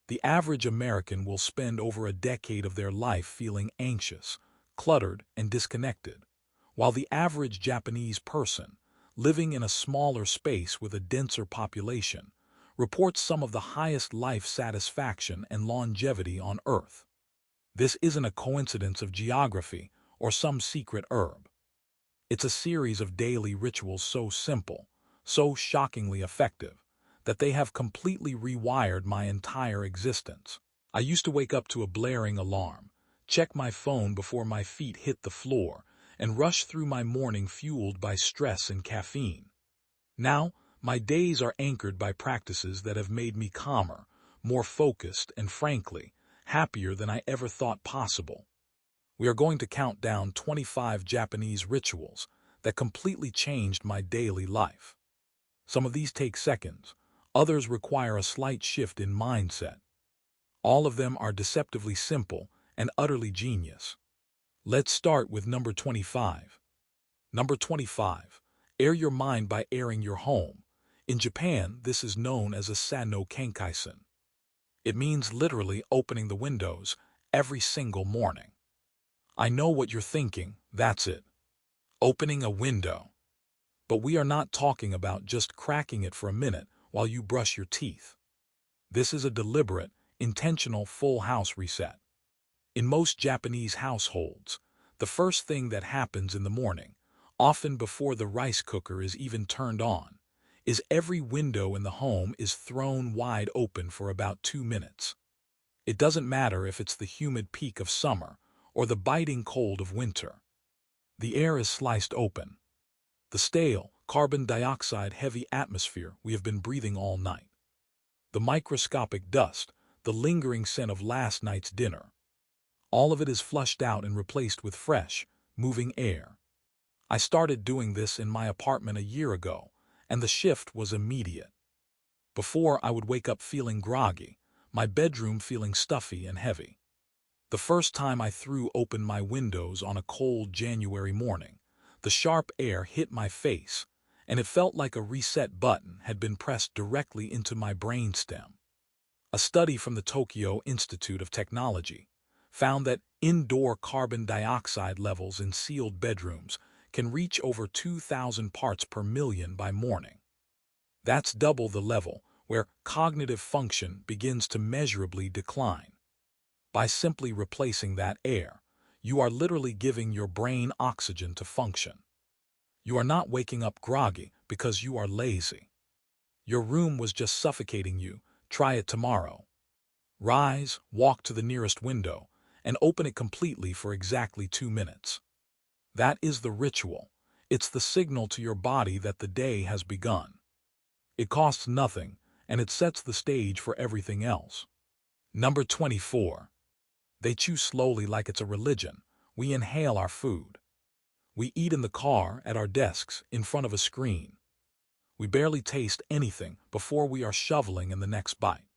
The average American will spend over a decade of their life feeling anxious, cluttered, and disconnected, while the average Japanese person, living in a smaller space with a denser population, reports some of the highest life satisfaction and longevity on Earth. This isn't a coincidence of geography or some secret herb. It's a series of daily rituals so simple, so shockingly effective, that they have completely rewired my entire existence. I used to wake up to a blaring alarm, check my phone before my feet hit the floor, and rush through my morning fueled by stress and caffeine. Now, my days are anchored by practices that have made me calmer, more focused, and frankly, happier than I ever thought possible. We are going to count down 25 Japanese rituals that completely changed my daily life. Some of these take seconds, others require a slight shift in mindset. All of them are deceptively simple and utterly genius. Let's start with number 25. Number 25. Air your mind by airing your home. In Japan, this is known as a sano kenkaisen. It means literally opening the windows every single morning. I know what you're thinking, that's it. Opening a window. But we are not talking about just cracking it for a minute while you brush your teeth. This is a deliberate, intentional full house reset. In most Japanese households, the first thing that happens in the morning, often before the rice cooker is even turned on, is every window in the home is thrown wide open for about 2 minutes. It doesn't matter if it's the humid peak of summer or the biting cold of winter. The air is sliced open. The stale, carbon dioxide-heavy atmosphere we have been breathing all night. The microscopic dust, the lingering scent of last night's dinner. All of it is flushed out and replaced with fresh, moving air. I started doing this in my apartment a year ago, and the shift was immediate. Before, I would wake up feeling groggy, my bedroom feeling stuffy and heavy. The first time I threw open my windows on a cold January morning, the sharp air hit my face, and it felt like a reset button had been pressed directly into my brainstem. A study from the Tokyo Institute of Technology found that indoor carbon dioxide levels in sealed bedrooms can reach over 2,000 parts per million by morning. That's double the level where cognitive function begins to measurably decline. By simply replacing that air, you are literally giving your brain oxygen to function. You are not waking up groggy because you are lazy. Your room was just suffocating you. Try it tomorrow. Rise, walk to the nearest window, and open it completely for exactly 2 minutes. That is the ritual. It's the signal to your body that the day has begun. It costs nothing, and it sets the stage for everything else. Number 24. They chew slowly like it's a religion. We inhale our food. We eat in the car, at our desks, in front of a screen. We barely taste anything before we are shoveling in the next bite.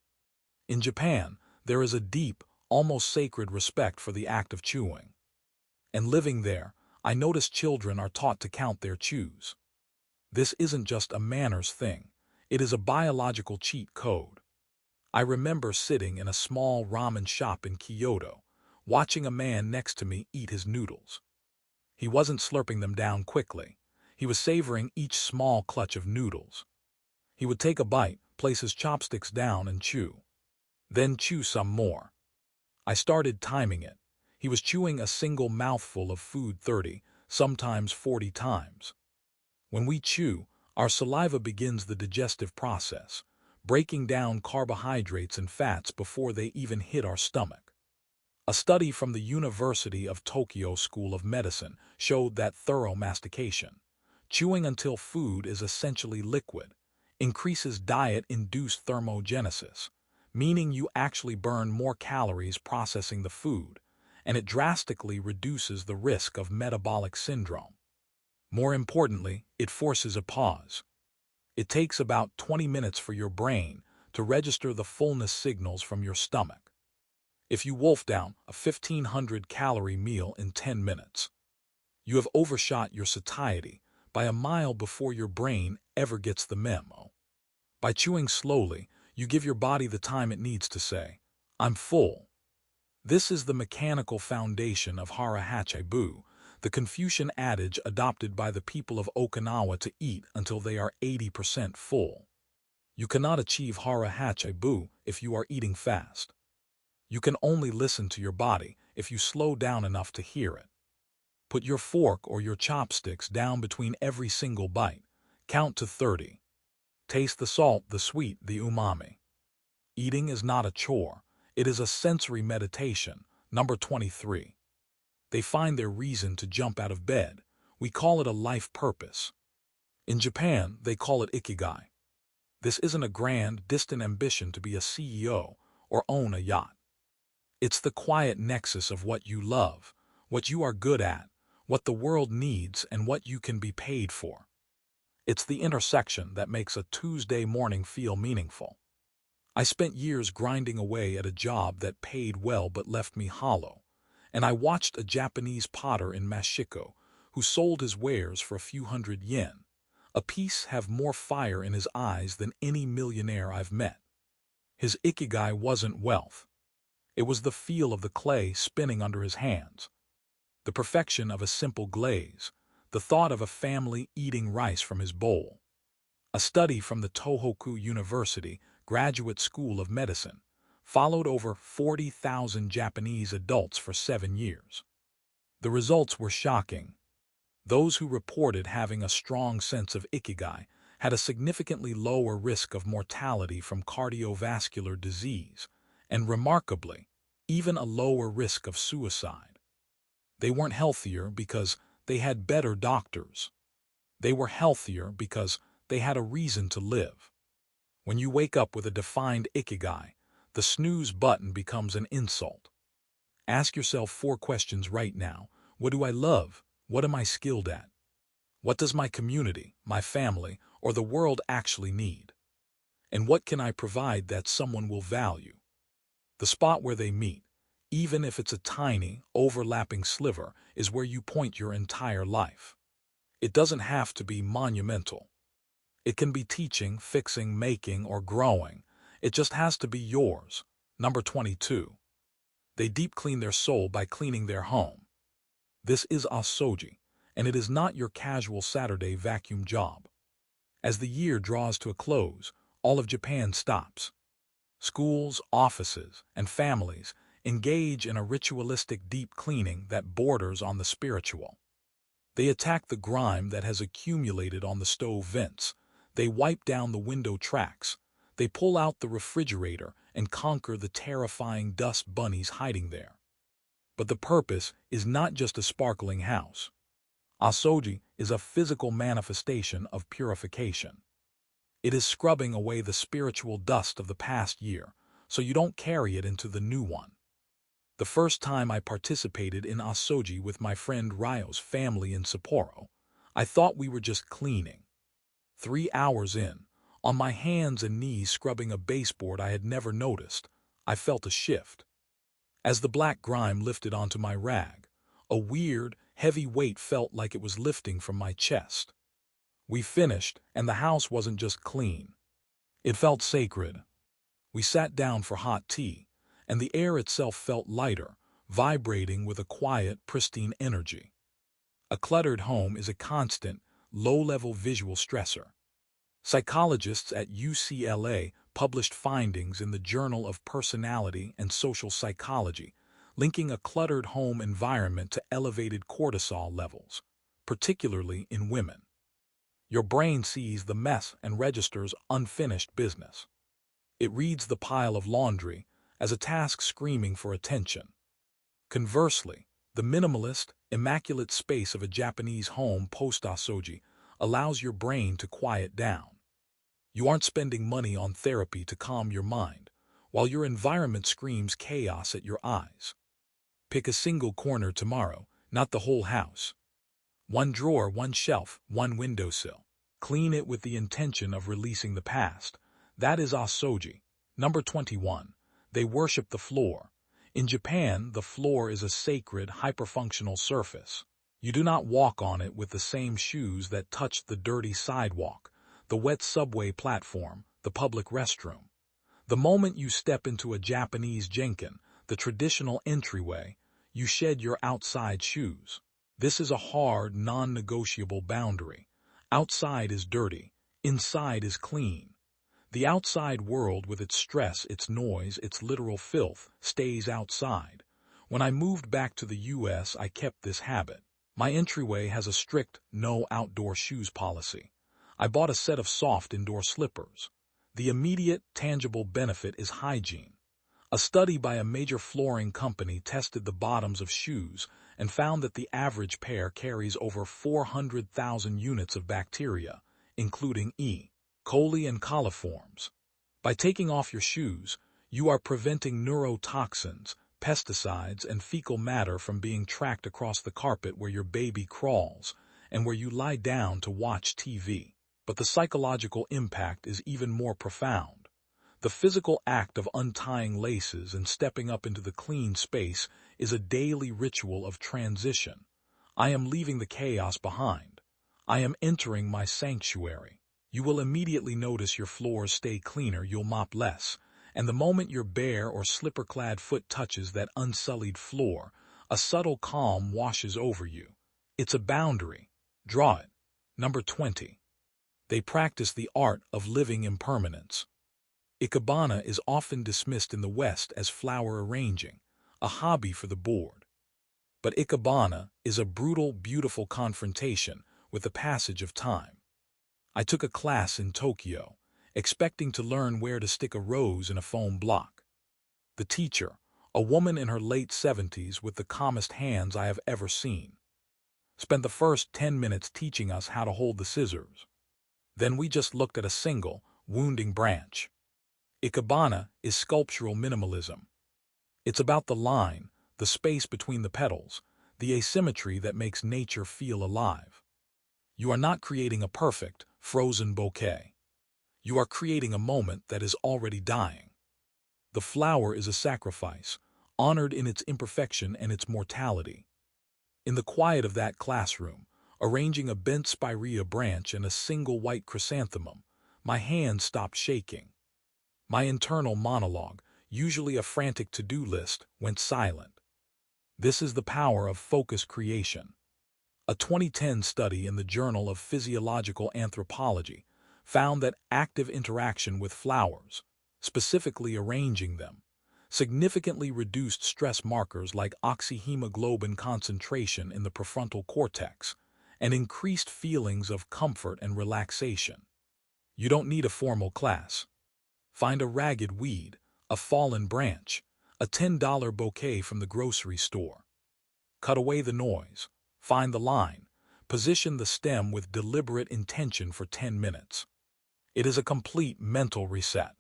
In Japan, there is a deep, almost sacred respect for the act of chewing. And living there, I notice children are taught to count their chews. This isn't just a manners thing. It is a biological cheat code. I remember sitting in a small ramen shop in Kyoto, watching a man next to me eat his noodles. He wasn't slurping them down quickly. He was savoring each small clutch of noodles. He would take a bite, place his chopsticks down and chew. Then chew some more. I started timing it. He was chewing a single mouthful of food 30, sometimes 40 times. When we chew, our saliva begins the digestive process, breaking down carbohydrates and fats before they even hit our stomach. A study from the University of Tokyo School of Medicine showed that thorough mastication, chewing until food is essentially liquid, increases diet-induced thermogenesis, meaning you actually burn more calories processing the food, and it drastically reduces the risk of metabolic syndrome. More importantly, it forces a pause. It takes about 20 minutes for your brain to register the fullness signals from your stomach. If you wolf down a 1,500-calorie meal in 10 minutes, you have overshot your satiety by a mile before your brain ever gets the memo. By chewing slowly, you give your body the time it needs to say, I'm full. This is the mechanical foundation of hara hachibu, the Confucian adage adopted by the people of Okinawa to eat until they are 80% full. You cannot achieve hara hachibu if you are eating fast. You can only listen to your body if you slow down enough to hear it. Put your fork or your chopsticks down between every single bite. Count to 30. Taste the salt, the sweet, the umami. Eating is not a chore. It is a sensory meditation. Number 23. They find their reason to jump out of bed. We call it a life purpose. In Japan, they call it ikigai. This isn't a grand, distant ambition to be a CEO or own a yacht. It's the quiet nexus of what you love, what you are good at, what the world needs, and what you can be paid for. It's the intersection that makes a Tuesday morning feel meaningful. I spent years grinding away at a job that paid well but left me hollow, and I watched a Japanese potter in Mashiko who sold his wares for a few hundred yen, a piece have more fire in his eyes than any millionaire I've met. His ikigai wasn't wealth. It was the feel of the clay spinning under his hands, the perfection of a simple glaze, the thought of a family eating rice from his bowl. A study from the Tohoku University Graduate School of Medicine followed over 40,000 Japanese adults for 7 years. The results were shocking. Those who reported having a strong sense of ikigai had a significantly lower risk of mortality from cardiovascular disease, and remarkably, even a lower risk of suicide. They weren't healthier because they had better doctors. They were healthier because they had a reason to live. When you wake up with a defined ikigai, the snooze button becomes an insult. Ask yourself 4 questions right now. What do I love? What am I skilled at? What does my community, my family, or the world actually need? And what can I provide that someone will value? The spot where they meet, even if it's a tiny, overlapping sliver, is where you point your entire life. It doesn't have to be monumental. It can be teaching, fixing, making, or growing. It just has to be yours. Number 22. They deep clean their soul by cleaning their home. This is asoji, and it is not your casual Saturday vacuum job. As the year draws to a close, all of Japan stops. Schools, offices, and families engage in a ritualistic deep cleaning that borders on the spiritual. They attack the grime that has accumulated on the stove vents. They wipe down the window tracks. They pull out the refrigerator and conquer the terrifying dust bunnies hiding there. But the purpose is not just a sparkling house. Asoji is a physical manifestation of purification. It is scrubbing away the spiritual dust of the past year, so you don't carry it into the new one. The first time I participated in asoji with my friend Ryo's family in Sapporo, I thought we were just cleaning. 3 hours in, on my hands and knees scrubbing a baseboard I had never noticed, I felt a shift. As the black grime lifted onto my rag, a weird, heavy weight felt like it was lifting from my chest. We finished, and the house wasn't just clean. It felt sacred. We sat down for hot tea, and the air itself felt lighter, vibrating with a quiet, pristine energy. A cluttered home is a constant, low-level visual stressor. Psychologists at UCLA published findings in the Journal of Personality and Social Psychology, linking a cluttered home environment to elevated cortisol levels, particularly in women. Your brain sees the mess and registers unfinished business. It reads the pile of laundry as a task screaming for attention. Conversely, the minimalist, immaculate space of a Japanese home post-asoji allows your brain to quiet down. You aren't spending money on therapy to calm your mind, while your environment screams chaos at your eyes. Pick a single corner tomorrow, not the whole house. 1 drawer, 1 shelf, 1 windowsill. Clean it with the intention of releasing the past. That is asoji. Number 21. They worship the floor. In Japan, the floor is a sacred, hyperfunctional surface. You do not walk on it with the same shoes that touched the dirty sidewalk, the wet subway platform, the public restroom. The moment you step into a Japanese genkin, the traditional entryway, you shed your outside shoes. This is a hard, non-negotiable boundary. Outside is dirty, inside is clean. The outside world with its stress, its noise, its literal filth, stays outside. When I moved back to the US, I kept this habit. My entryway has a strict no outdoor shoes policy. I bought a set of soft indoor slippers. The immediate, tangible benefit is hygiene. A study by a major flooring company tested the bottoms of shoes and found that the average pair carries over 400,000 units of bacteria, including E. coli and coliforms. By taking off your shoes, you are preventing neurotoxins, pesticides, and fecal matter from being tracked across the carpet where your baby crawls and where you lie down to watch TV. But the psychological impact is even more profound. The physical act of untying laces and stepping up into the clean space is a daily ritual of transition. I am leaving the chaos behind. I am entering my sanctuary. You will immediately notice your floors stay cleaner, you'll mop less, and the moment your bare or slipper-clad foot touches that unsullied floor, a subtle calm washes over you. It's a boundary. Draw it. Number 20. They practice the art of living impermanence. Ikebana is often dismissed in the West as flower arranging, a hobby for the bored. But Ikebana is a brutal, beautiful confrontation with the passage of time. I took a class in Tokyo, expecting to learn where to stick a rose in a foam block. The teacher, a woman in her late 70s with the calmest hands I have ever seen, spent the first 10 minutes teaching us how to hold the scissors. Then we just looked at a single, wounding branch. Ikebana is sculptural minimalism. It's about the line, the space between the petals, the asymmetry that makes nature feel alive. You are not creating a perfect, frozen bouquet. You are creating a moment that is already dying. The flower is a sacrifice, honored in its imperfection and its mortality. In the quiet of that classroom, arranging a bent spirea branch and a single white chrysanthemum, my hands stopped shaking. My internal monologue, usually a frantic to-do list, went silent. This is the power of focused creation. A 2010 study in the Journal of Physiological Anthropology found that active interaction with flowers, specifically arranging them, significantly reduced stress markers like oxyhemoglobin concentration in the prefrontal cortex and increased feelings of comfort and relaxation. You don't need a formal class. Find a ragged weed, a fallen branch, a $10 bouquet from the grocery store. Cut away the noise, find the line, position the stem with deliberate intention for 10 minutes. It is a complete mental reset.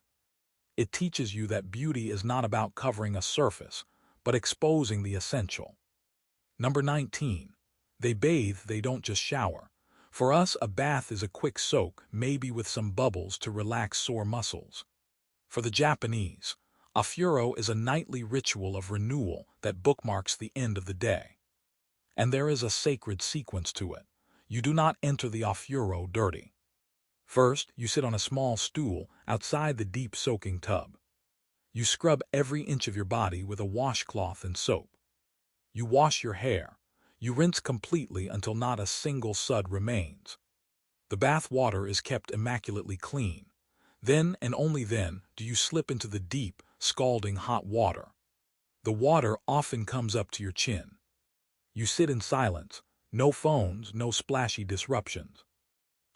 It teaches you that beauty is not about covering a surface, but exposing the essential. Number 19. They bathe, they don't just shower. For us, a bath is a quick soak, maybe with some bubbles to relax sore muscles. For the Japanese, afuro is a nightly ritual of renewal that bookmarks the end of the day. And there is a sacred sequence to it. You do not enter the afuro dirty. First, you sit on a small stool outside the deep soaking tub. You scrub every inch of your body with a washcloth and soap. You wash your hair. You rinse completely until not a single sud remains. The bath water is kept immaculately clean. Then and only then do you slip into the deep, scalding hot water. The water often comes up to your chin. You sit in silence, no phones, no splashy disruptions.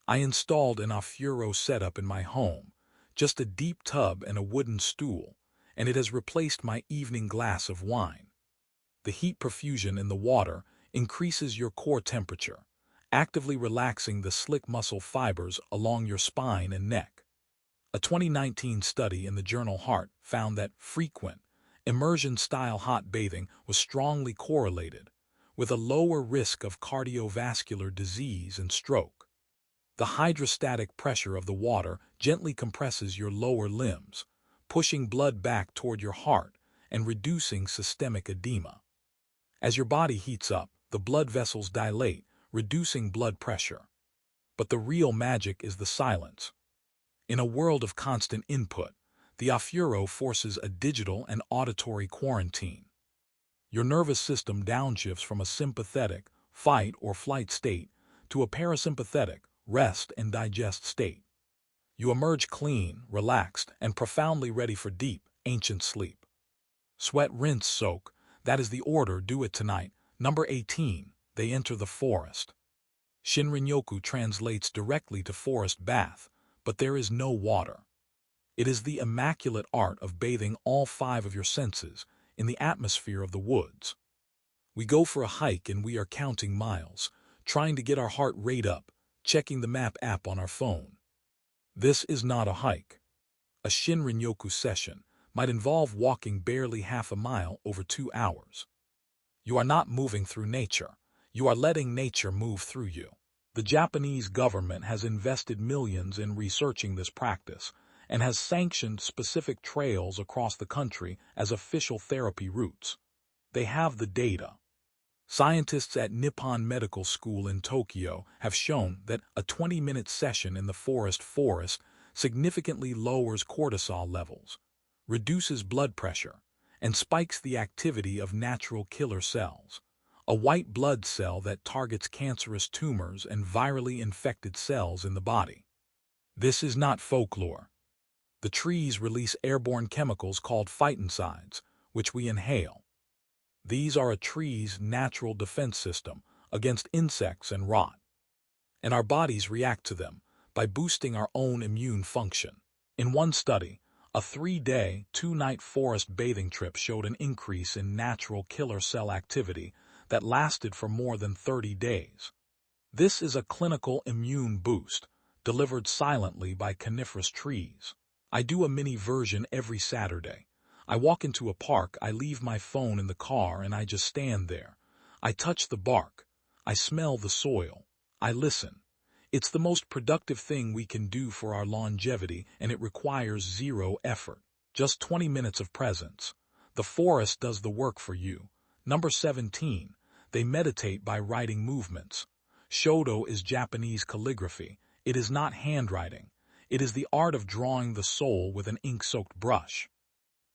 I installed an afuro setup in my home, just a deep tub and a wooden stool, and it has replaced my evening glass of wine. The heat profusion in the water increases your core temperature, actively relaxing the slick muscle fibers along your spine and neck. A 2019 study in the journal Heart found that frequent, immersion-style hot bathing was strongly correlated with a lower risk of cardiovascular disease and stroke. The hydrostatic pressure of the water gently compresses your lower limbs, pushing blood back toward your heart and reducing systemic edema. As your body heats up, the blood vessels dilate, reducing blood pressure. But the real magic is the silence. In a world of constant input, The afuro forces a digital and auditory quarantine. Your nervous system downshifts from a sympathetic, fight or flight state to a parasympathetic, rest and digest state. You emerge clean, relaxed, and profoundly ready for deep, ancient sleep. Sweat, rinse, soak. That is the order. Do it tonight. Number 18. They enter the forest. Shinrin-yoku translates directly to forest bath, but there is no water. It is the immaculate art of bathing all 5 of your senses in the atmosphere of the woods. We go for a hike and we are counting miles, trying to get our heart rate up, checking the map app on our phone. This is not a hike. A Shinrin-yoku session might involve walking barely half a mile over 2 hours. You are not moving through nature. You are letting nature move through you. The Japanese government has invested millions in researching this practice and has sanctioned specific trails across the country as official therapy routes. They have the data. Scientists at Nippon Medical School in Tokyo have shown that a 20-minute session in the forest significantly lowers cortisol levels, reduces blood pressure, and spikes the activity of natural killer cells, a white blood cell that targets cancerous tumors and virally infected cells in the body. This is not folklore. The trees release airborne chemicals called phytoncides, which we inhale. These are a tree's natural defense system against insects and rot, and our bodies react to them by boosting our own immune function. In one study, a 3-day, 2-night forest bathing trip showed an increase in natural killer cell activity that lasted for more than 30 days. This is a clinical immune boost, delivered silently by coniferous trees. I do a mini version every Saturday. I walk into a park, I leave my phone in the car, and I just stand there. I touch the bark. I smell the soil. I listen. It's the most productive thing we can do for our longevity, and it requires 0 effort. Just 20 minutes of presence. The forest does the work for you. Number 17. They meditate by writing movements. Shodo is Japanese calligraphy. It is not handwriting. It is the art of drawing the soul with an ink-soaked brush.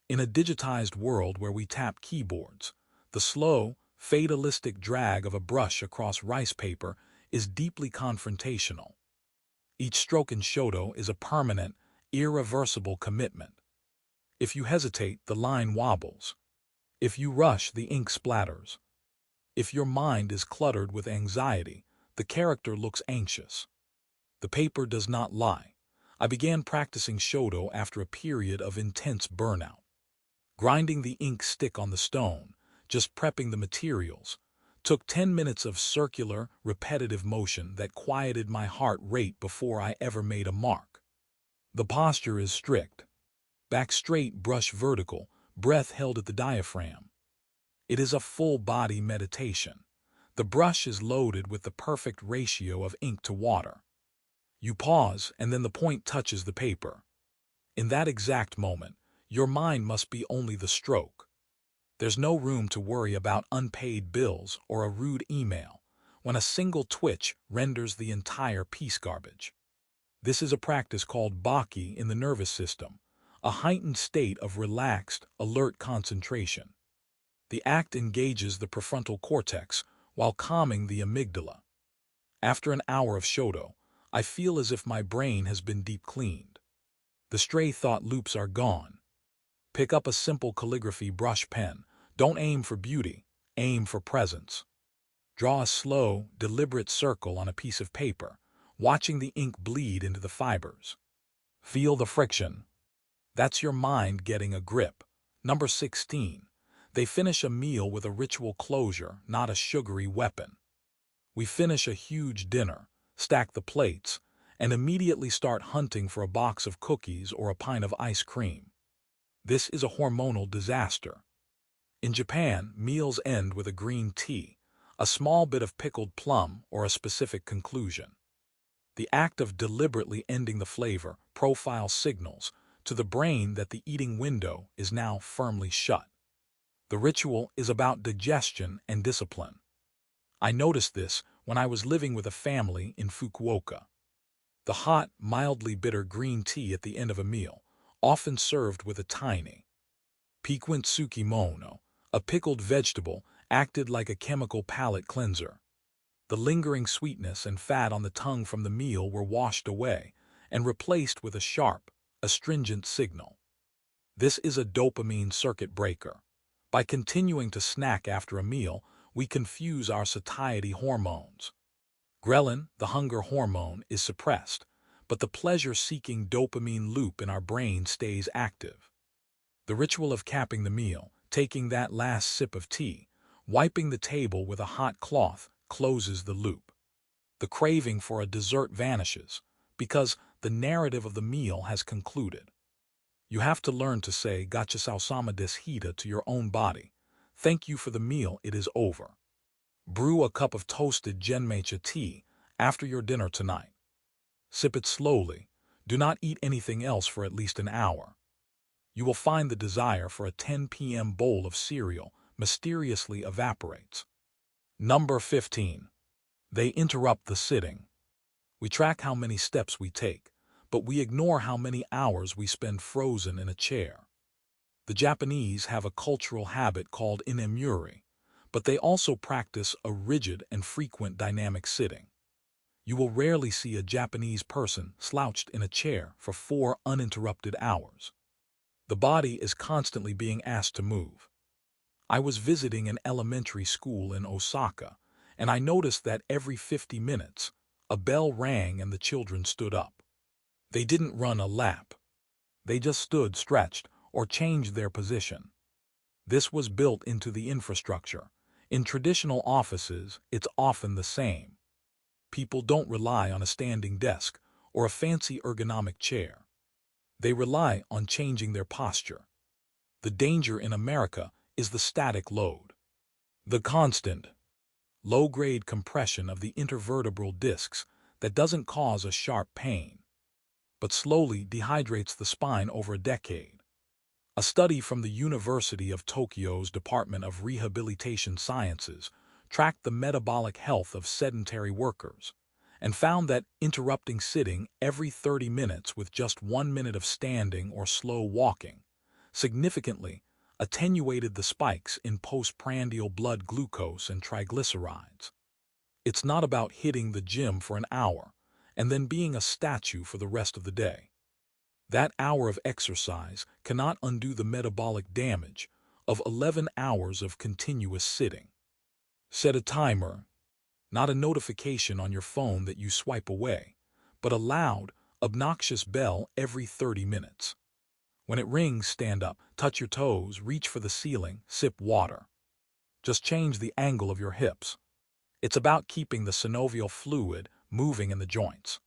In a digitized world where we tap keyboards, the slow, fatalistic drag of a brush across rice paper is deeply confrontational. Each stroke in Shodo is a permanent, irreversible commitment. If you hesitate, the line wobbles. If you rush, the ink splatters. If your mind is cluttered with anxiety, the character looks anxious. The paper does not lie. I began practicing Shodo after a period of intense burnout. Grinding the ink stick on the stone, just prepping the materials, took 10 minutes of circular, repetitive motion that quieted my heart rate before I ever made a mark. The posture is strict. Back straight, brush vertical, breath held at the diaphragm. It is a full-body meditation. The brush is loaded with the perfect ratio of ink to water. You pause, and then the point touches the paper. In that exact moment, your mind must be only the stroke. There's no room to worry about unpaid bills or a rude email when a single twitch renders the entire piece garbage. This is a practice called baki in the nervous system, a heightened state of relaxed, alert concentration. The act engages the prefrontal cortex while calming the amygdala. After an hour of Shodo, I feel as if my brain has been deep cleaned. The stray thought loops are gone. Pick up a simple calligraphy brush pen. Don't aim for beauty, aim for presence. Draw a slow, deliberate circle on a piece of paper, watching the ink bleed into the fibers. Feel the friction. That's your mind getting a grip. Number 16. They finish a meal with a ritual closure, not a sugary weapon. We finish a huge dinner, stack the plates, and immediately start hunting for a box of cookies or a pint of ice cream. This is a hormonal disaster. In Japan, meals end with a green tea, a small bit of pickled plum, or a specific conclusion. The act of deliberately ending the flavor profile signals to the brain that the eating window is now firmly shut. The ritual is about digestion and discipline. I noticed this when I was living with a family in Fukuoka. The hot, mildly bitter green tea at the end of a meal, often served with a tiny piquant mono, a pickled vegetable, acted like a chemical palate cleanser. The lingering sweetness and fat on the tongue from the meal were washed away and replaced with a sharp, astringent signal. This is a dopamine circuit breaker. By continuing to snack after a meal, we confuse our satiety hormones. Ghrelin, the hunger hormone, is suppressed, but the pleasure-seeking dopamine loop in our brain stays active. The ritual of capping the meal, taking that last sip of tea, wiping the table with a hot cloth, closes the loop. The craving for a dessert vanishes, because the narrative of the meal has concluded. You have to learn to say "Gotcha sausama deshita" to your own body. Thank you for the meal, it is over. Brew a cup of toasted genmaicha tea after your dinner tonight. Sip it slowly. Do not eat anything else for at least an hour. You will find the desire for a 10 p.m. bowl of cereal mysteriously evaporates. Number 15. They interrupt the sitting. We track how many steps we take, but we ignore how many hours we spend frozen in a chair. The Japanese have a cultural habit called inemuri, but they also practice a rigid and frequent dynamic sitting. You will rarely see a Japanese person slouched in a chair for 4 uninterrupted hours. The body is constantly being asked to move. I was visiting an elementary school in Osaka, and I noticed that every 50 minutes, a bell rang and the children stood up. They didn't run a lap. They just stood stretched or changed their position. This was built into the infrastructure. In traditional offices, it's often the same. People don't rely on a standing desk or a fancy ergonomic chair. They rely on changing their posture. The danger in America is the static load. The constant, low-grade compression of the intervertebral discs that doesn't cause a sharp pain, but slowly dehydrates the spine over a decade. A study from the University of Tokyo's Department of Rehabilitation Sciences tracked the metabolic health of sedentary workers and found that interrupting sitting every 30 minutes with just 1 minute of standing or slow walking significantly attenuated the spikes in postprandial blood glucose and triglycerides. It's not about hitting the gym for an hour and then being a statue for the rest of the day. That hour of exercise cannot undo the metabolic damage of 11 hours of continuous sitting. Set a timer, not a notification on your phone that you swipe away, but a loud, obnoxious bell every 30 minutes. When it rings, stand up, touch your toes, reach for the ceiling, sip water. Just change the angle of your hips. It's about keeping the synovial fluid moving in the joints.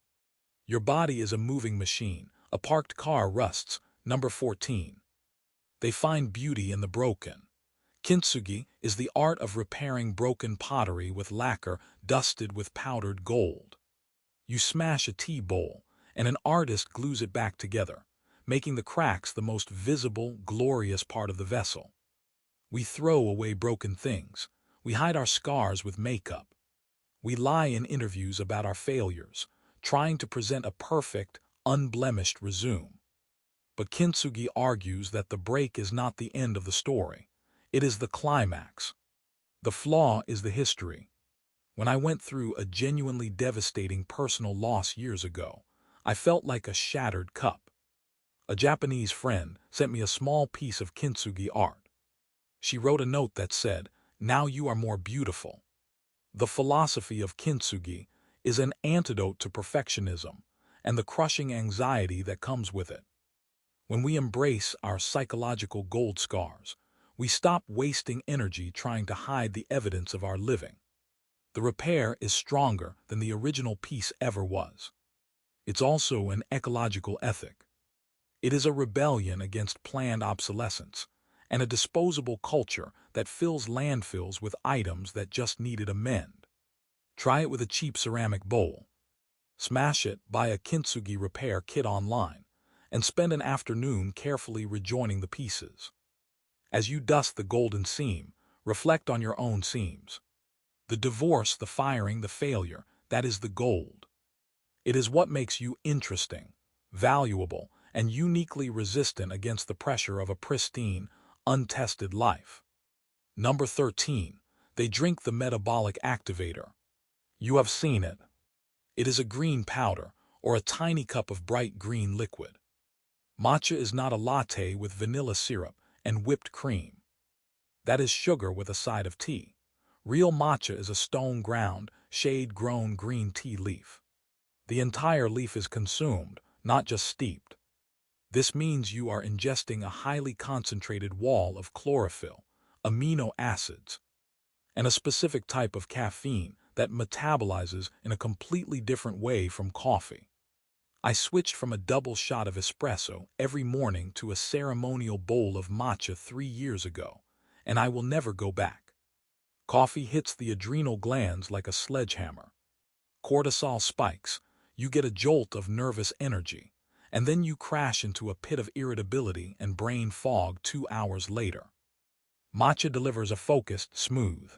Your body is a moving machine. A parked car rusts. Number 14. They find beauty in the broken. Kintsugi is the art of repairing broken pottery with lacquer dusted with powdered gold. You smash a tea bowl, and an artist glues it back together, making the cracks the most visible, glorious part of the vessel. We throw away broken things. We hide our scars with makeup. We lie in interviews about our failures, trying to present a perfect, unblemished resume. But Kintsugi argues that the break is not the end of the story. It is the climax. The flaw is the history. When I went through a genuinely devastating personal loss years ago, I felt like a shattered cup. A Japanese friend sent me a small piece of Kintsugi art. She wrote a note that said, "Now you are more beautiful." The philosophy of Kintsugi is an antidote to perfectionism and the crushing anxiety that comes with it. When we embrace our psychological gold scars, we stop wasting energy trying to hide the evidence of our living. The repair is stronger than the original piece ever was. It's also an ecological ethic. It is a rebellion against planned obsolescence and a disposable culture that fills landfills with items that just needed a mend. Try it with a cheap ceramic bowl. Smash it, buy a Kintsugi repair kit online, and spend an afternoon carefully rejoining the pieces. As you dust the golden seam, reflect on your own seams. The divorce, the firing, the failure, that is the gold. It is what makes you interesting, valuable, and uniquely resistant against the pressure of a pristine, untested life. Number 13. They drink the metabolic activator. You have seen it. It is a green powder, or a tiny cup of bright green liquid. Matcha is not a latte with vanilla syrup and whipped cream. That is sugar with a side of tea. Real matcha is a stone-ground, shade-grown green tea leaf. The entire leaf is consumed, not just steeped. This means you are ingesting a highly concentrated wall of chlorophyll, amino acids, and a specific type of caffeine that metabolizes in a completely different way from coffee. I switched from a double shot of espresso every morning to a ceremonial bowl of matcha 3 years ago, and I will never go back. Coffee hits the adrenal glands like a sledgehammer. Cortisol spikes, you get a jolt of nervous energy, and then you crash into a pit of irritability and brain fog 2 hours later. Matcha delivers a focused, smooth,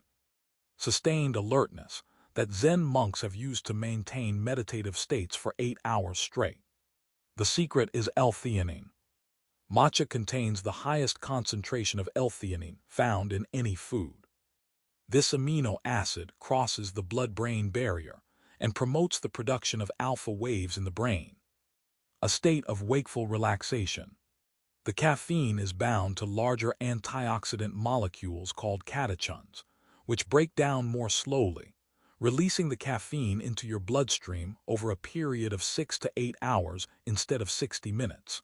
sustained alertness that Zen monks have used to maintain meditative states for 8 hours straight. The secret is L-theanine. Matcha contains the highest concentration of L-theanine found in any food. This amino acid crosses the blood-brain barrier and promotes the production of alpha waves in the brain, a state of wakeful relaxation. The caffeine is bound to larger antioxidant molecules called catechins, which break down more slowly, releasing the caffeine into your bloodstream over a period of 6 to 8 hours instead of 60 minutes.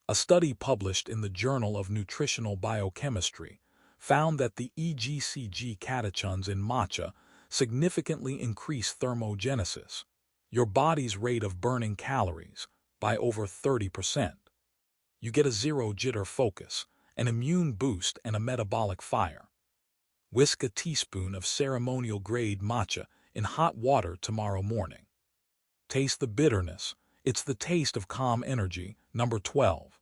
A study published in the Journal of Nutritional Biochemistry found that the EGCG catechins in matcha significantly increase thermogenesis, your body's rate of burning calories, by over 30%. You get a zero-jitter focus, an immune boost, and a metabolic fire. Whisk a teaspoon of ceremonial-grade matcha in hot water tomorrow morning. Taste the bitterness. It's the taste of calm energy. Number 12.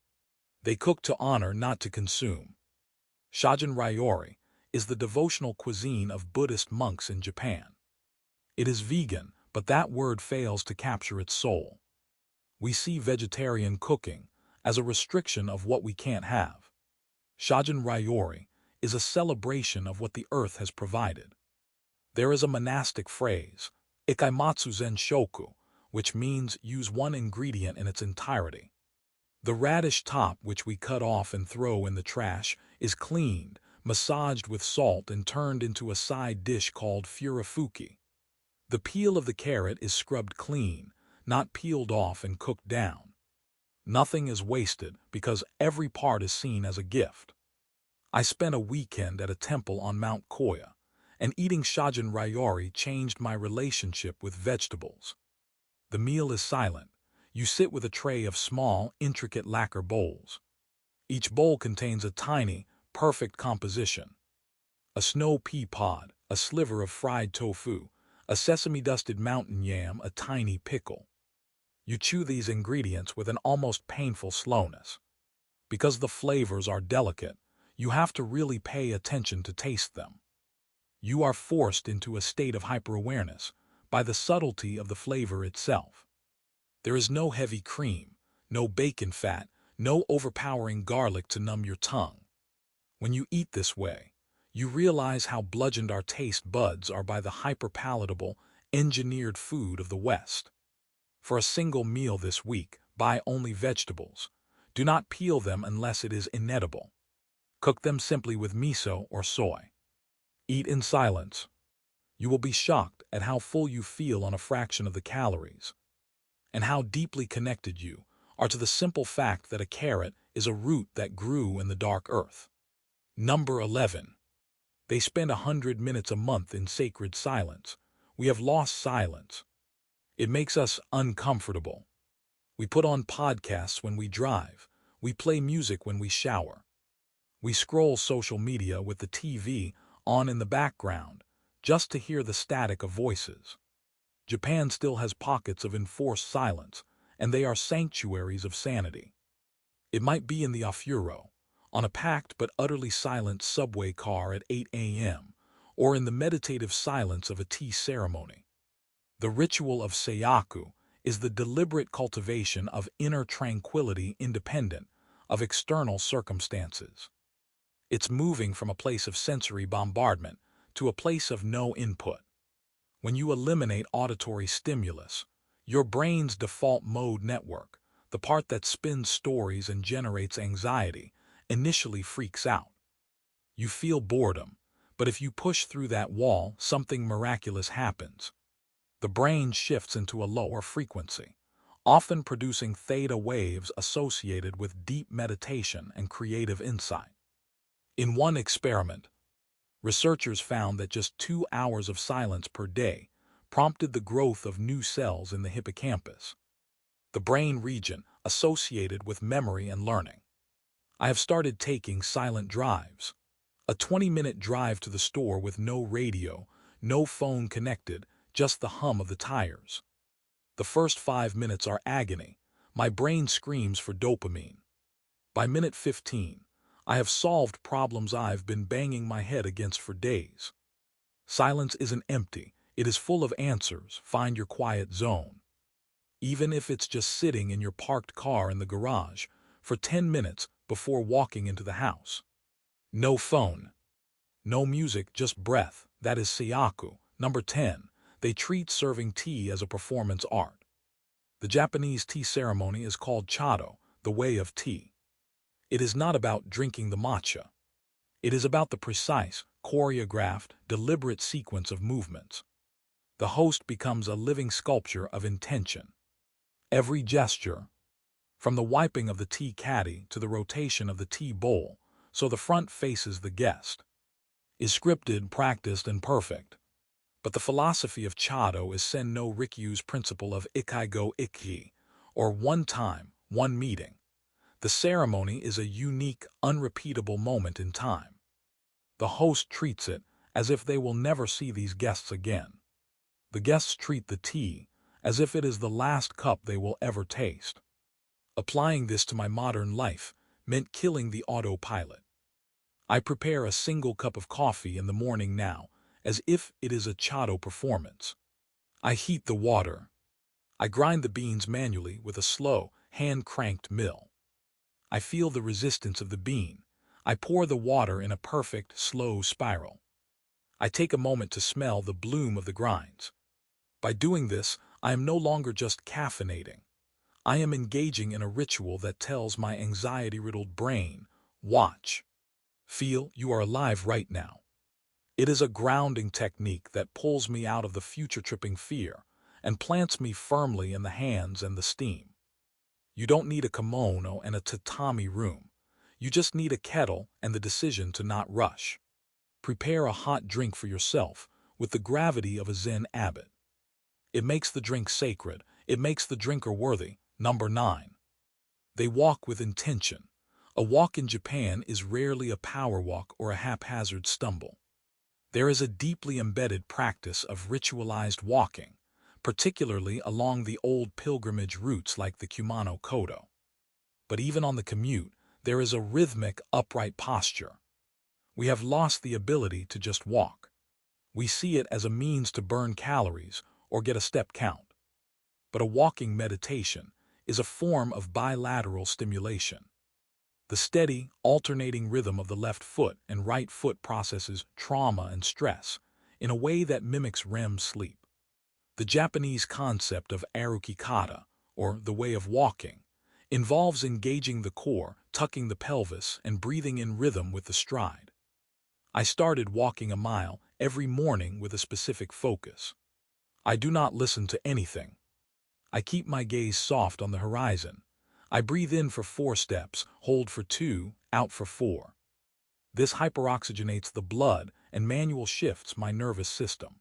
They cook to honor, not to consume. Shajin ryori is the devotional cuisine of Buddhist monks in Japan. It is vegan, but that word fails to capture its soul. We see vegetarian cooking as a restriction of what we can't have. Shajin ryori is a celebration of what the earth has provided. There is a monastic phrase, ikaimatsu zen shoku, which means use one ingredient in its entirety. The radish top, which we cut off and throw in the trash, is cleaned, massaged with salt, and turned into a side dish called furafuki. The peel of the carrot is scrubbed clean, not peeled off and cooked down. Nothing is wasted because every part is seen as a gift. I spent a weekend at a temple on Mount Koya, and eating shajin ryori changed my relationship with vegetables. The meal is silent. You sit with a tray of small, intricate lacquer bowls. Each bowl contains a tiny, perfect composition. A snow pea pod, a sliver of fried tofu, a sesame-dusted mountain yam, a tiny pickle. You chew these ingredients with an almost painful slowness. Because the flavors are delicate, you have to really pay attention to taste them. You are forced into a state of hyper-awareness by the subtlety of the flavor itself. There is no heavy cream, no bacon fat, no overpowering garlic to numb your tongue. When you eat this way, you realize how bludgeoned our taste buds are by the hyper-palatable, engineered food of the West. For a single meal this week, buy only vegetables. Do not peel them unless it is inedible. Cook them simply with miso or soy. Eat in silence. You will be shocked at how full you feel on a fraction of the calories, and how deeply connected you are to the simple fact that a carrot is a root that grew in the dark earth. Number 11. They spend 100 minutes a month in sacred silence. We have lost silence. It makes us uncomfortable. We put on podcasts when we drive. We play music when we shower. We scroll social media with the TV on in the background, just to hear the static of voices. Japan still has pockets of enforced silence, and they are sanctuaries of sanity. It might be in the Ofuro, on a packed but utterly silent subway car at 8 a.m., or in the meditative silence of a tea ceremony. The ritual of Seiyaku is the deliberate cultivation of inner tranquility independent of external circumstances. It's moving from a place of sensory bombardment to a place of no input. When you eliminate auditory stimulus, your brain's default mode network, the part that spins stories and generates anxiety, initially freaks out. You feel boredom, but if you push through that wall, something miraculous happens. The brain shifts into a lower frequency, often producing theta waves associated with deep meditation and creative insight. In one experiment, researchers found that just 2 hours of silence per day prompted the growth of new cells in the hippocampus, the brain region associated with memory and learning. I have started taking silent drives, a 20-minute drive to the store with no radio, no phone connected, just the hum of the tires. The first 5 minutes are agony. My brain screams for dopamine. By minute 15, I have solved problems I've been banging my head against for days. Silence isn't empty. It is full of answers. Find your quiet zone. Even if it's just sitting in your parked car in the garage for 10 minutes before walking into the house. No phone. No music, just breath. That is Seiyaku. Number 10. They treat serving tea as a performance art. The Japanese tea ceremony is called chado, the way of tea. It is not about drinking the matcha. It is about the precise, choreographed, deliberate sequence of movements. The host becomes a living sculpture of intention. Every gesture, from the wiping of the tea caddy to the rotation of the tea bowl, so the front faces the guest, is scripted, practiced, and perfect. But the philosophy of chado is Sen no Rikyu's principle of ikigo ikki, or one time, one meeting. The ceremony is a unique, unrepeatable moment in time. The host treats it as if they will never see these guests again. The guests treat the tea as if it is the last cup they will ever taste. Applying this to my modern life meant killing the autopilot. I prepare a single cup of coffee in the morning now, as if it is a chado performance. I heat the water. I grind the beans manually with a slow, hand-cranked mill. I feel the resistance of the bean. I pour the water in a perfect, slow spiral. I take a moment to smell the bloom of the grinds. By doing this, I am no longer just caffeinating. I am engaging in a ritual that tells my anxiety-riddled brain, watch. Feel you are alive right now. It is a grounding technique that pulls me out of the future-tripping fear and plants me firmly in the hands and the steam. You don't need a kimono and a tatami room. You just need a kettle and the decision to not rush. Prepare a hot drink for yourself with the gravity of a Zen abbot. It makes the drink sacred. It makes the drinker worthy. Number 9. They walk with intention. A walk in Japan is rarely a power walk or a haphazard stumble. There is a deeply embedded practice of ritualized walking, particularly along the old pilgrimage routes like the Kumano-Kodo. But even on the commute, there is a rhythmic, upright posture. We have lost the ability to just walk. We see it as a means to burn calories or get a step count. But a walking meditation is a form of bilateral stimulation. The steady, alternating rhythm of the left foot and right foot processes trauma and stress in a way that mimics REM sleep. The Japanese concept of arukikata, or the way of walking, involves engaging the core, tucking the pelvis, and breathing in rhythm with the stride. I started walking a mile every morning with a specific focus. I do not listen to anything. I keep my gaze soft on the horizon. I breathe in for 4 steps, hold for 2, out for 4. This hyperoxygenates the blood and manual shifts my nervous system.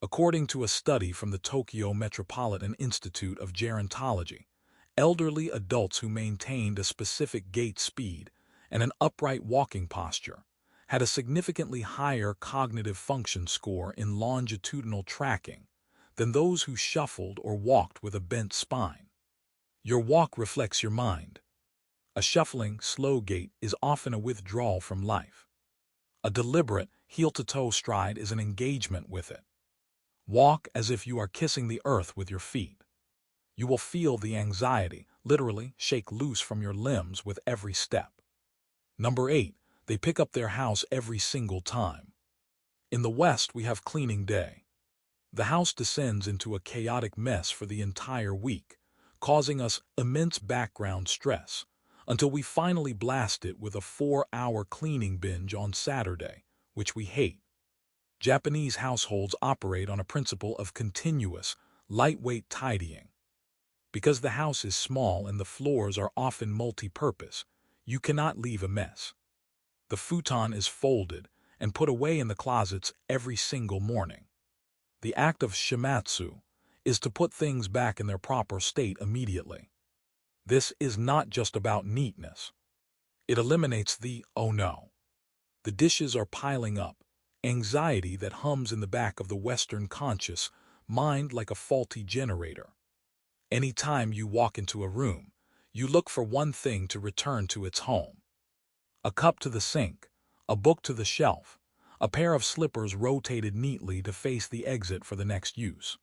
According to a study from the Tokyo Metropolitan Institute of Gerontology, elderly adults who maintained a specific gait speed and an upright walking posture had a significantly higher cognitive function score in longitudinal tracking than those who shuffled or walked with a bent spine. Your walk reflects your mind. A shuffling, slow gait is often a withdrawal from life. A deliberate, heel-to-toe stride is an engagement with it. Walk as if you are kissing the earth with your feet. You will feel the anxiety literally shake loose from your limbs with every step. Number 8. They pick up their house every single time. In the West, we have cleaning day. The house descends into a chaotic mess for the entire week, causing us immense background stress, until we finally blast it with a 4-hour cleaning binge on Saturday, which we hate. Japanese households operate on a principle of continuous, lightweight tidying. Because the house is small and the floors are often multi-purpose, you cannot leave a mess. The futon is folded and put away in the closets every single morning. The act of shimatsu is to put things back in their proper state immediately. This is not just about neatness. It eliminates the "oh no, the dishes are piling up" anxiety that hums in the back of the Western conscious mind like a faulty generator. Anytime you walk into a room, you look for one thing to return to its home. A cup to the sink, a book to the shelf, a pair of slippers rotated neatly to face the exit for the next use.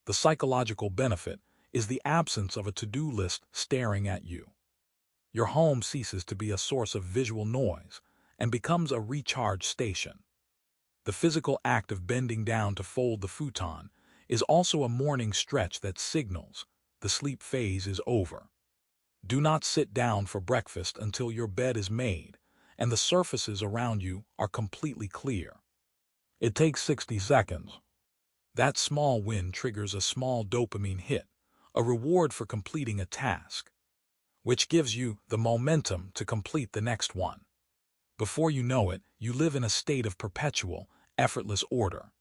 The psychological benefit is the absence of a to-do list staring at you. Your home ceases to be a source of visual noise and becomes a recharge station. The physical act of bending down to fold the futon is also a morning stretch that signals the sleep phase is over. Do not sit down for breakfast until your bed is made and the surfaces around you are completely clear. It takes 60 seconds. That small win triggers a small dopamine hit, a reward for completing a task, which gives you the momentum to complete the next one. Before you know it, you live in a state of perpetual, effortless order.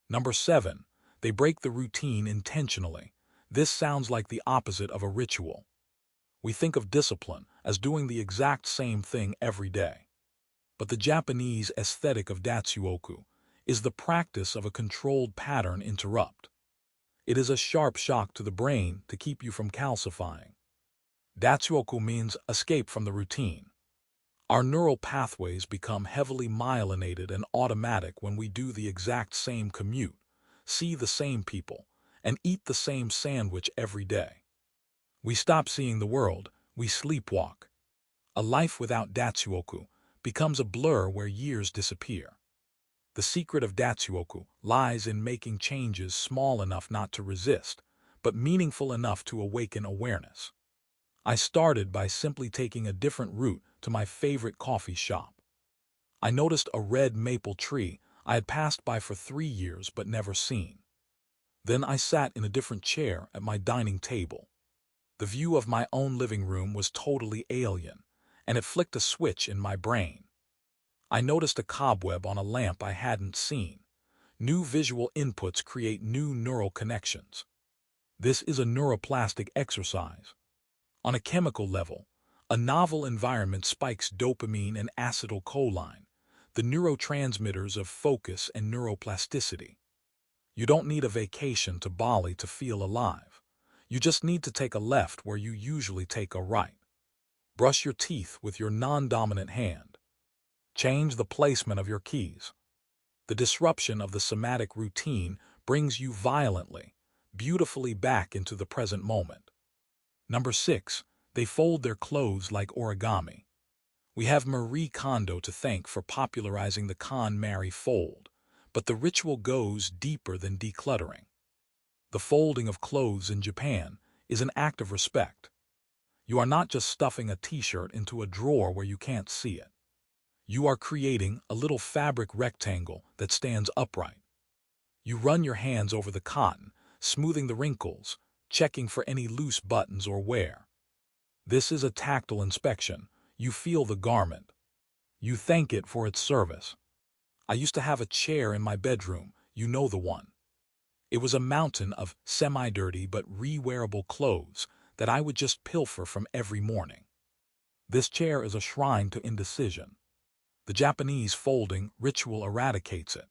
Number 7. They break the routine intentionally. This sounds like the opposite of a ritual. We think of discipline as doing the exact same thing every day. But the Japanese aesthetic of datsuoku is the practice of a controlled pattern interrupt. It is a sharp shock to the brain to keep you from calcifying. Datsuoku means escape from the routine. Our neural pathways become heavily myelinated and automatic when we do the exact same commute, see the same people, and eat the same sandwich every day. We stop seeing the world, we sleepwalk. A life without datsuoku becomes a blur where years disappear. The secret of datsuoku lies in making changes small enough not to resist, but meaningful enough to awaken awareness. I started by simply taking a different route to my favorite coffee shop. I noticed a red maple tree I had passed by for 3 years but never seen. Then I sat in a different chair at my dining table. The view of my own living room was totally alien, and it flicked a switch in my brain. I noticed a cobweb on a lamp I hadn't seen. New visual inputs create new neural connections. This is a neuroplastic exercise. On a chemical level, a novel environment spikes dopamine and acetylcholine, the neurotransmitters of focus and neuroplasticity. You don't need a vacation to Bali to feel alive. You just need to take a left where you usually take a right. Brush your teeth with your non-dominant hand. Change the placement of your keys. The disruption of the somatic routine brings you violently, beautifully back into the present moment. Number 6. They fold their clothes like origami. We have Marie Kondo to thank for popularizing the KonMari fold, but the ritual goes deeper than decluttering. The folding of clothes in Japan is an act of respect. You are not just stuffing a t-shirt into a drawer where you can't see it. You are creating a little fabric rectangle that stands upright. You run your hands over the cotton, smoothing the wrinkles, checking for any loose buttons or wear. This is a tactile inspection. You feel the garment. You thank it for its service. I used to have a chair in my bedroom, you know the one. It was a mountain of semi-dirty but re-wearable clothes that I would just pilfer from every morning. This chair is a shrine to indecision. The Japanese folding ritual eradicates it.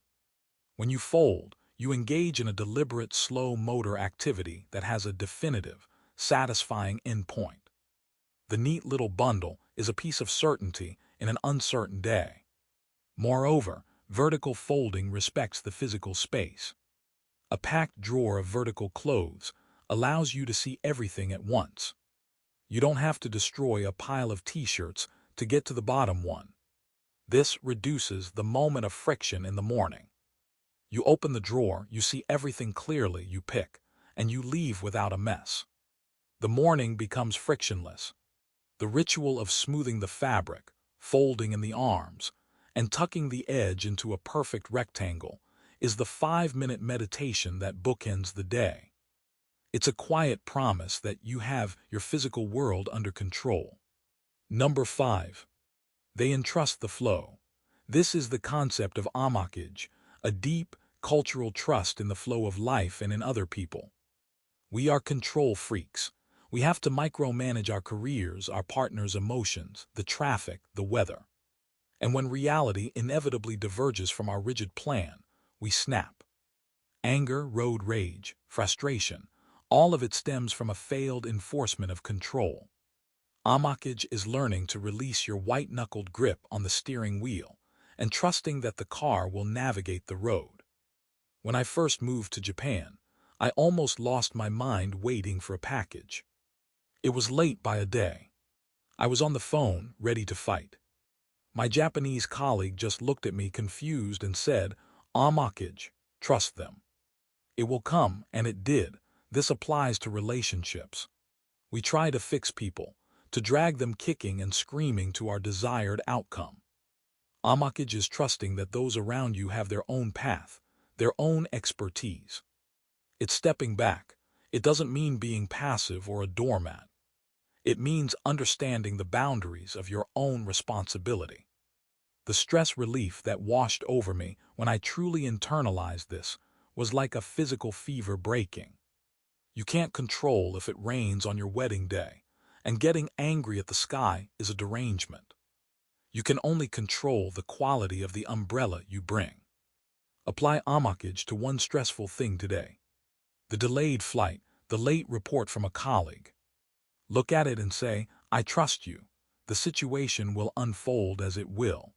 When you fold, you engage in a deliberate, slow motor activity that has a definitive, satisfying endpoint. The neat little bundle is a piece of certainty in an uncertain day. Moreover, vertical folding respects the physical space. A packed drawer of vertical clothes, allows you to see everything at once. You don't have to destroy a pile of t-shirts to get to the bottom one. This reduces the moment of friction in the morning. You open the drawer, you see everything clearly, you pick, and you leave without a mess. The morning becomes frictionless. The ritual of smoothing the fabric, folding in the arms, and tucking the edge into a perfect rectangle is the 5-minute meditation that bookends the day. It's a quiet promise that you have your physical world under control. Number 5. They entrust the flow. This is the concept of amakij, a deep, cultural trust in the flow of life and in other people. We are control freaks. We have to micromanage our careers, our partner's emotions, the traffic, the weather. And when reality inevitably diverges from our rigid plan, we snap. Anger, road rage, frustration, all of it stems from a failed enforcement of control. Amakij is learning to release your white-knuckled grip on the steering wheel and trusting that the car will navigate the road. When I first moved to Japan, I almost lost my mind waiting for a package. It was late by a day. I was on the phone, ready to fight. My Japanese colleague just looked at me confused and said, "Amakij, trust them. It will come," and it did. This applies to relationships. We try to fix people, to drag them kicking and screaming to our desired outcome. Amakij is trusting that those around you have their own path, their own expertise. It's stepping back. It doesn't mean being passive or a doormat. It means understanding the boundaries of your own responsibility. The stress relief that washed over me when I truly internalized this was like a physical fever breaking. You can't control if it rains on your wedding day, and getting angry at the sky is a derangement. You can only control the quality of the umbrella you bring. Apply amakij to one stressful thing today. The delayed flight, the late report from a colleague. Look at it and say, "I trust you. The situation will unfold as it will."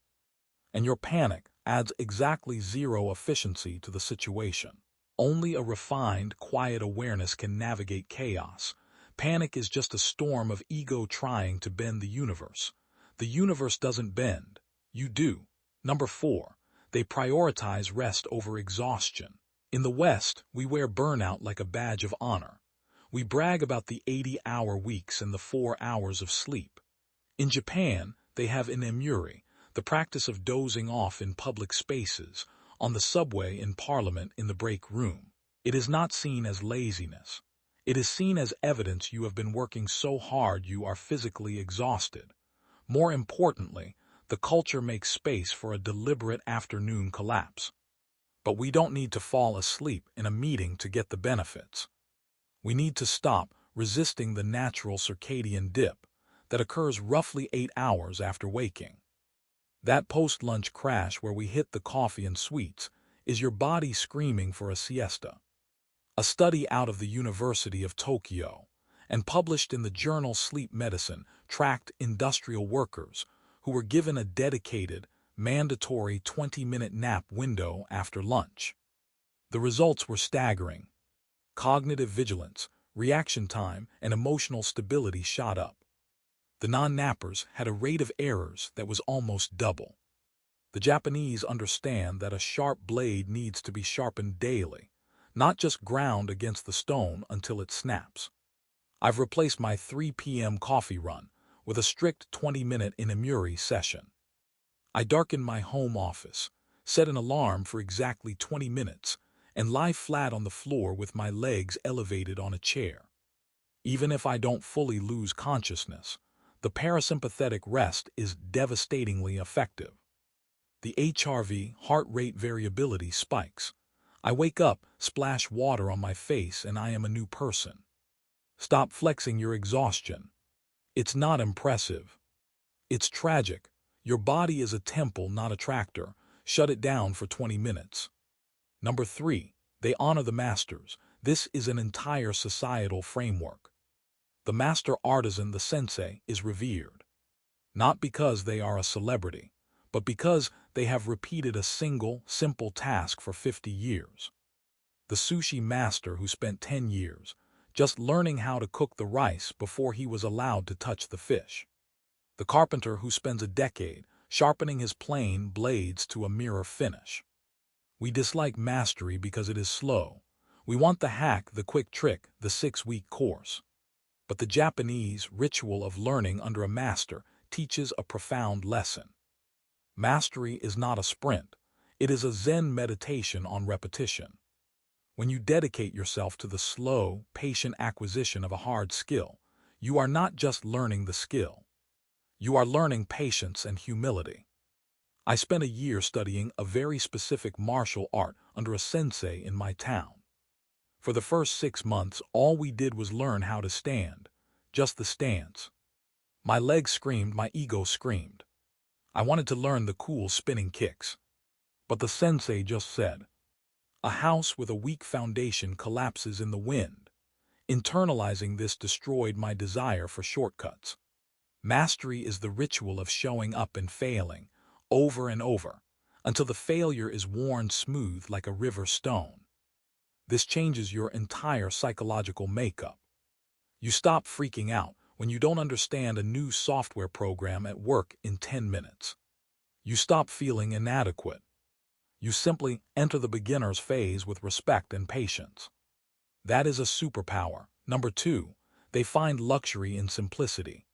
And your panic adds exactly zero efficiency to the situation. Only a refined, quiet awareness can navigate chaos. Panic is just a storm of ego trying to bend the universe. The universe doesn't bend. You do. Number 4. They prioritize rest over exhaustion. In the West, we wear burnout like a badge of honor. We brag about the 80-hour weeks and the 4 hours of sleep. In Japan, they have an emuri, the practice of dozing off in public spaces, on the subway, in parliament, in the break room. It is not seen as laziness. It is seen as evidence you have been working so hard you are physically exhausted. More importantly, the culture makes space for a deliberate afternoon collapse. But we don't need to fall asleep in a meeting to get the benefits. We need to stop resisting the natural circadian dip that occurs roughly 8 hours after waking. That post-lunch crash where we hit the coffee and sweets is your body screaming for a siesta. A study out of the University of Tokyo and published in the journal Sleep Medicine tracked industrial workers who were given a dedicated, mandatory 20-minute nap window after lunch. The results were staggering. Cognitive vigilance, reaction time, and emotional stability shot up. The non-nappers had a rate of errors that was almost double. The Japanese understand that a sharp blade needs to be sharpened daily, not just ground against the stone until it snaps. I've replaced my 3 p.m. coffee run with a strict 20-minute inamuri session. I darken my home office, set an alarm for exactly 20 minutes, and lie flat on the floor with my legs elevated on a chair. Even if I don't fully lose consciousness, the parasympathetic rest is devastatingly effective. The HRV, heart rate variability, spikes. I wake up, splash water on my face, and I am a new person. Stop flexing your exhaustion. It's not impressive. It's tragic. Your body is a temple, not a tractor. Shut it down for 20 minutes. Number 3. They honor the masters. This is an entire societal framework. The master artisan, the sensei, is revered. Not because they are a celebrity, but because they have repeated a single, simple task for 50 years. The sushi master who spent 10 years just learning how to cook the rice before he was allowed to touch the fish. The carpenter who spends a decade sharpening his plane blades to a mirror finish. We dislike mastery because it is slow. We want the hack, the quick trick, the 6-week course. But the Japanese ritual of learning under a master teaches a profound lesson. Mastery is not a sprint. It is a Zen meditation on repetition. When you dedicate yourself to the slow, patient acquisition of a hard skill, you are not just learning the skill. You are learning patience and humility. I spent a year studying a very specific martial art under a sensei in my town. For the first 6 months, all we did was learn how to stand, just the stance. My legs screamed, my ego screamed. I wanted to learn the cool spinning kicks. But the sensei just said, "A house with a weak foundation collapses in the wind." Internalizing this destroyed my desire for shortcuts. Mastery is the ritual of showing up and failing, over and over, until the failure is worn smooth like a river stone. This changes your entire psychological makeup. You stop freaking out when you don't understand a new software program at work in 10 minutes. You stop feeling inadequate. You simply enter the beginner's phase with respect and patience. That is a superpower. Number 2, they find luxury in simplicity.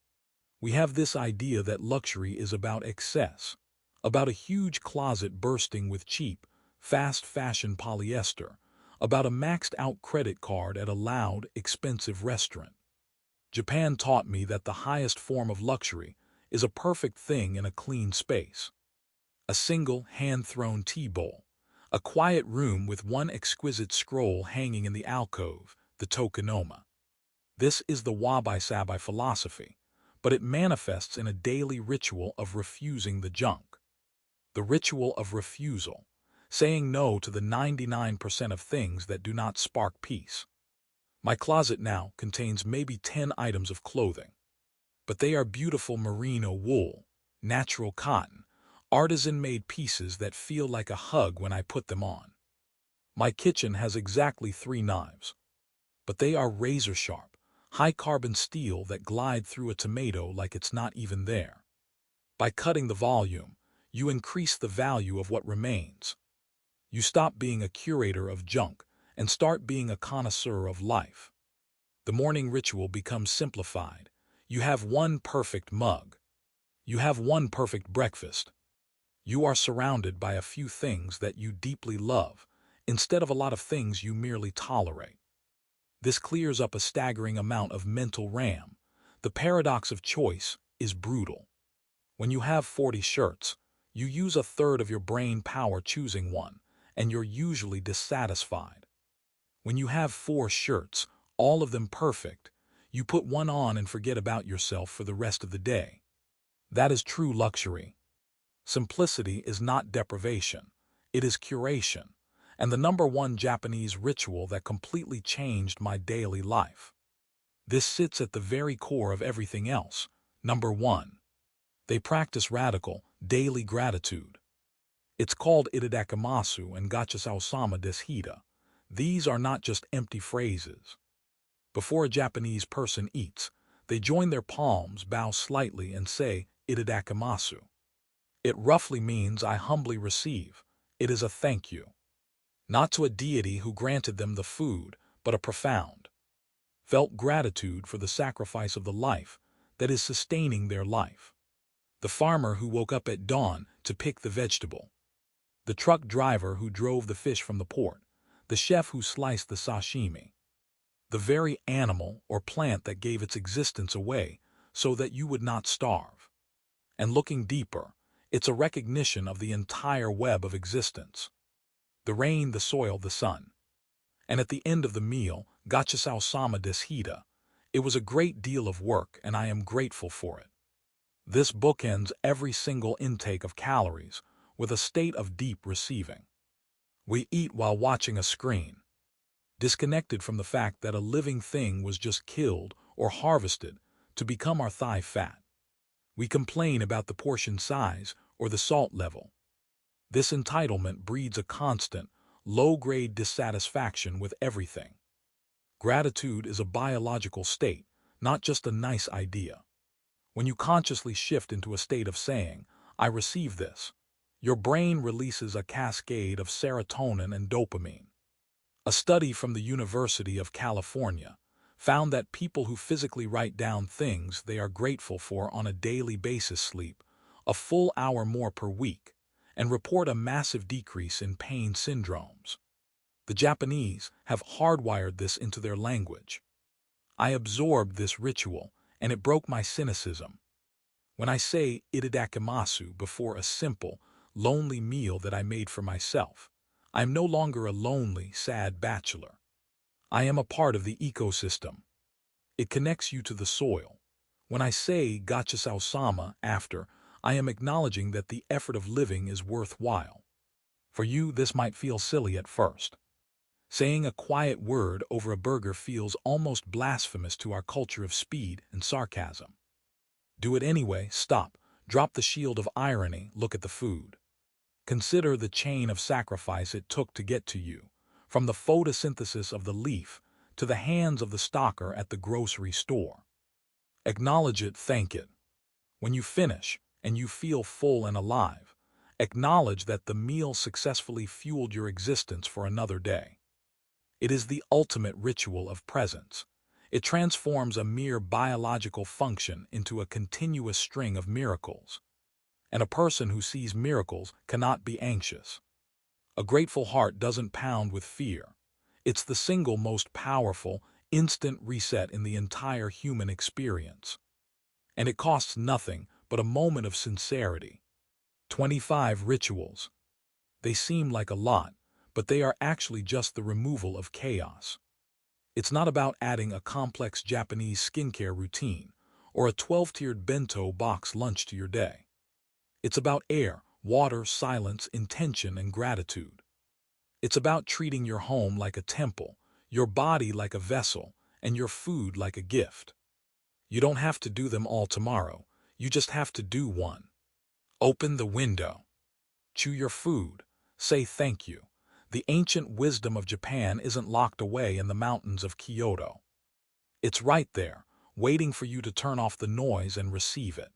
We have this idea that luxury is about excess, about a huge closet bursting with cheap, fast fashion polyester, about a maxed-out credit card at a loud, expensive restaurant. Japan taught me that the highest form of luxury is a perfect thing in a clean space. A single, hand-thrown tea bowl, a quiet room with one exquisite scroll hanging in the alcove, the tokonoma. This is the wabi-sabi philosophy, but it manifests in a daily ritual of refusing the junk. The ritual of refusal, saying no to the 99% of things that do not spark peace. My closet now contains maybe 10 items of clothing, but they are beautiful merino wool, natural cotton, artisan-made pieces that feel like a hug when I put them on. My kitchen has exactly 3 knives, but they are razor-sharp, high-carbon steel that glide through a tomato like it's not even there. By cutting the volume, you increase the value of what remains. You stop being a curator of junk and start being a connoisseur of life. The morning ritual becomes simplified. You have one perfect mug. You have one perfect breakfast. You are surrounded by a few things that you deeply love, instead of a lot of things you merely tolerate. This clears up a staggering amount of mental RAM. The paradox of choice is brutal. When you have 40 shirts, you use a third of your brain power choosing one, and you're usually dissatisfied. When you have 4 shirts, all of them perfect, you put one on and forget about yourself for the rest of the day. That is true luxury. Simplicity is not deprivation, it is curation, and the number 1 Japanese ritual that completely changed my daily life. This sits at the very core of everything else. Number 1. They practice radical, daily gratitude. It's called itadakimasu and gachasao-sama desu hita. These are not just empty phrases. Before a Japanese person eats, they join their palms, bow slightly, and say, "Itadakimasu." It roughly means "I humbly receive." It is a thank you. Not to a deity who granted them the food, but a profound, felt gratitude for the sacrifice of the life that is sustaining their life. The farmer who woke up at dawn to pick the vegetable. The truck driver who drove the fish from the port. The chef who sliced the sashimi. The very animal or plant that gave its existence away so that you would not starve. And looking deeper, it's a recognition of the entire web of existence. The rain, the soil, the sun. And at the end of the meal, gachasao-sama desu hita. It was a great deal of work and I am grateful for it. This bookends every single intake of calories with a state of deep receiving. We eat while watching a screen, disconnected from the fact that a living thing was just killed or harvested to become our thigh fat. We complain about the portion size or the salt level. This entitlement breeds a constant, low-grade dissatisfaction with everything. Gratitude is a biological state, not just a nice idea. When you consciously shift into a state of saying, "I receive this," your brain releases a cascade of serotonin and dopamine. A study from the University of California found that people who physically write down things they are grateful for on a daily basis sleep a full hour more per week and report a massive decrease in pain syndromes. The Japanese have hardwired this into their language. I absorbed this ritual, and it broke my cynicism. When I say itadakimasu before a simple, lonely meal that I made for myself, I am no longer a lonely, sad bachelor. I am a part of the ecosystem. It connects you to the soil. When I say gachasao-sama after, I am acknowledging that the effort of living is worthwhile. For you, this might feel silly at first. Saying a quiet word over a burger feels almost blasphemous to our culture of speed and sarcasm. Do it anyway, stop, drop the shield of irony, look at the food. Consider the chain of sacrifice it took to get to you, from the photosynthesis of the leaf to the hands of the stocker at the grocery store. Acknowledge it, thank it. When you finish, and you feel full and alive, acknowledge that the meal successfully fueled your existence for another day. It is the ultimate ritual of presence. It transforms a mere biological function into a continuous string of miracles. And a person who sees miracles cannot be anxious. A grateful heart doesn't pound with fear. It's the single most powerful, instant reset in the entire human experience. And it costs nothing but a moment of sincerity. 25 rituals. They seem like a lot, but they are actually just the removal of chaos. It's not about adding a complex Japanese skincare routine or a 12-tiered bento box lunch to your day. It's about air, water, silence, intention, and gratitude. It's about treating your home like a temple, your body like a vessel, and your food like a gift. You don't have to do them all tomorrow, you just have to do one. Open the window. Chew your food. Say thank you. The ancient wisdom of Japan isn't locked away in the mountains of Kyoto. It's right there, waiting for you to turn off the noise and receive it.